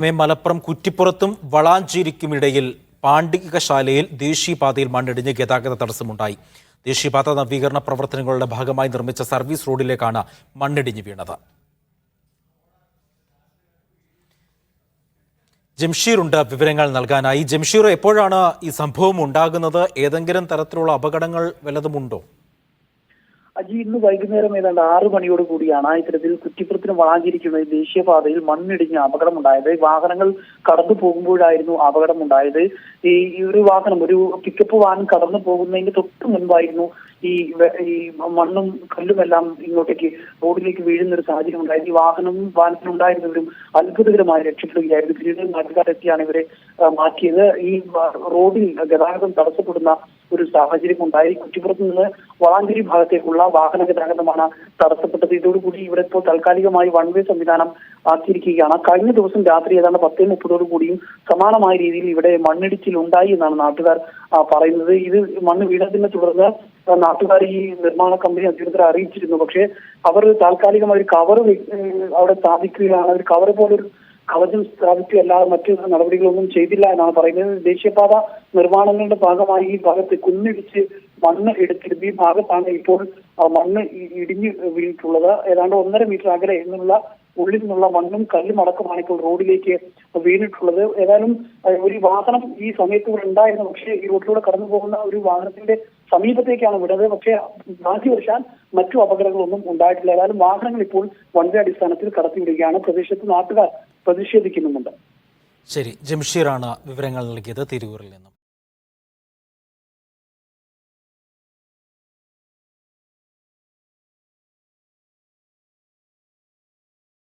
മലപ്പുറം കുറ്റിപ്പുറത്തും വളാഞ്ചേരിക്കുമിടയിൽ പാണ്ഡികശാലയിൽ ദേശീയപാതയിൽ മണ്ണിടിഞ്ഞ് ഗതാഗത തടസ്സമുണ്ടായി. ദേശീയപാത നവീകരണ പ്രവർത്തനങ്ങളുടെ ഭാഗമായി നിർമ്മിച്ച സർവീസ് റോഡിലേക്കാണ് മണ്ണിടിഞ്ഞ് വീണത്. ജംഷീറുണ്ട് വിവരങ്ങൾ നൽകാനായി. ജംഷീർ, എപ്പോഴാണ് ഈ സംഭവം ഉണ്ടാകുന്നത്? ഏതെങ്കിലും തരത്തിലുള്ള അപകടങ്ങൾ വല്ലതുമുണ്ടോ? അജി, ഇന്ന് വൈകുന്നേരം ഏതാണ്ട് 6 മണിയോട് കൂടിയാണ് ഇത്തരത്തിൽ കുറ്റിപ്പുറത്തിന് വളാഞ്ചേരിക്കുന്ന ദേശീയപാതയിൽ മണ്ണിടിഞ്ഞ അപകടമുണ്ടായത്. വാഹനങ്ങൾ കടന്നു പോകുമ്പോഴായിരുന്നു അപകടമുണ്ടായത്. ഈ ഒരു വാഹനം, ഒരു പിക്കപ്പ് വാൻ കടന്നു പോകുന്നതിന് തൊട്ട് മുൻപായിരുന്നു ഈ മണ്ണും കല്ലുമെല്ലാം ഇങ്ങോട്ടേക്ക് റോഡിലേക്ക് വീഴുന്ന ഒരു സാഹചര്യം ഉണ്ടായത്. ഈ വാഹനത്തിലുണ്ടായിരുന്നവരും അത്ഭുതകരമായി രക്ഷപ്പെടുകയായിരുന്നു. പിന്നീട് നാട്ടുകാരെത്തിയാണ് ഇവരെ മാറ്റിയത്. ഈ റോഡിൽ ഗതാഗതം തടസ്സപ്പെടുന്ന ഒരു സാഹചര്യം ഉണ്ടായി. കുറ്റിപ്പുറത്ത് നിന്ന് വളാഞ്ചേരി ഭാഗത്തേക്കുള്ള വാഹന ഗതാഗതമാണ് തടസ്സപ്പെട്ടത്. ഇതോടുകൂടി ഇവിടെ ഇപ്പോൾ താൽക്കാലികമായി വൺ വേ സംവിധാനം ആക്കിയിരിക്കുകയാണ്. കഴിഞ്ഞ ദിവസം രാത്രി ഏതാണ്ട് 10:30 കൂടിയും സമാനമായ രീതിയിൽ ഇവിടെ മണ്ണിടിച്ചിൽ ഉണ്ടായി എന്നാണ് നാട്ടുകാർ പറയുന്നത്. ഇത് മണ്ണ് വീണതിനെ തുടർന്ന് നാട്ടുകാർ ഈ നിർമ്മാണ കമ്പനി അധികൃതരെ അറിയിച്ചിരുന്നു. പക്ഷേ അവർ താൽക്കാലികമായി ഒരു കവർ അവിടെ സ്ഥാപിക്കുകയാണ്. ഒരു കവർ പോലൊരു കവചം സ്ഥാപിക്കുകയല്ലാതെ മറ്റു നടപടികളൊന്നും ചെയ്തില്ല എന്നാണ് പറയുന്നത്. ദേശീയപാത നിർമ്മാണങ്ങളുടെ ഭാഗമായി ഈ ഭാഗത്ത് കുന്നിടിച്ച് മണ്ണ് എടുത്തിരുന്നു. ഈ ഭാഗത്താണ് ഇപ്പോൾ മണ്ണ് ഇടിഞ്ഞു വീണിട്ടുള്ളത്. ഏതാണ്ട് 1.5 മീറ്റർ അകലെ എന്നുള്ള ഉള്ളിൽ നിന്നുള്ള മണ്ണും കല്ലും അടക്കമാണ് ഇപ്പോൾ റോഡിലേക്ക് വീണിട്ടുള്ളത്. ഏതായാലും ഒരു വാഹനം ഈ സമയത്ത് ഇവിടെ ഉണ്ടായിരുന്നു. പക്ഷേ ഈ റോഡിലൂടെ കടന്നു പോകുന്ന ഒരു വാഹനത്തിന്റെ സമീപത്തേക്കാണ് വിടുന്നത്. പക്ഷേ ഭാഗ്യവശാൽ മറ്റു അപകടങ്ങളൊന്നും ഉണ്ടായിട്ടില്ല. ഏതായാലും വാഹനങ്ങൾ ഇപ്പോൾ വൺ വേ അടിസ്ഥാനത്തിൽ കടത്തിവിടുകയാണ്. പ്രദേശത്ത് നാട്ടുകാർ പ്രതിഷേധിക്കുന്നുമുണ്ട്. ശരി, ജംഷീറാണ് വിവരങ്ങൾ നൽകിയത് തിരൂരിൽ നിന്നും.